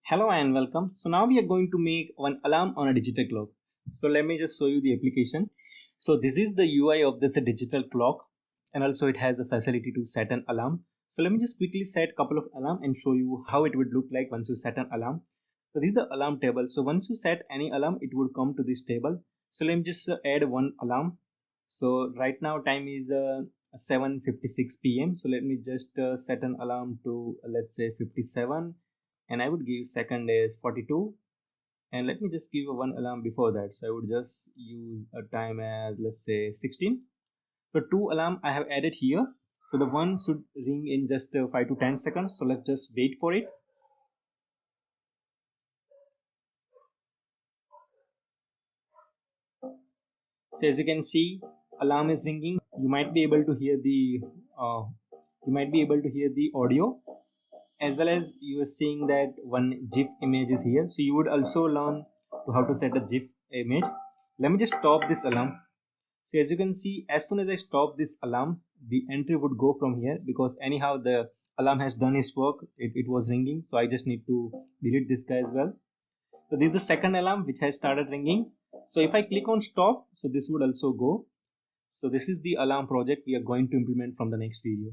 Hello and welcome. So now we are going to make one alarm on a digital clock. So let me just show you the application. So this is the UI of this digital clock, and also it has a facility to set an alarm. So let me just quickly set a couple of alarm and show you how it would look like once you set an alarm. So this is the alarm table. So once you set any alarm, it would come to this table. So let me just add one alarm. So right now time is 7:56 p.m. So let me just set an alarm to let's say 57, and I would give second is 42, and let me just give one alarm before that. So I would just use a time as let's say 16. So two alarm I have added here. So the one should ring in just 5 to 10 seconds. So let's just wait for it. So as you can see, alarm is ringing. You might be able to hear the audio, as well as you are seeing that one GIF image is here. So you would also learn to how to set a GIF image. Let me just stop this alarm. So as you can see, as soon as I stop this alarm, the entry would go from here, because anyhow the alarm has done its work. It was ringing, so I just need to delete this guy as well. So this is the second alarm which has started ringing. So if I click on stop, so this would also go. So this is the alarm project we are going to implement from the next video.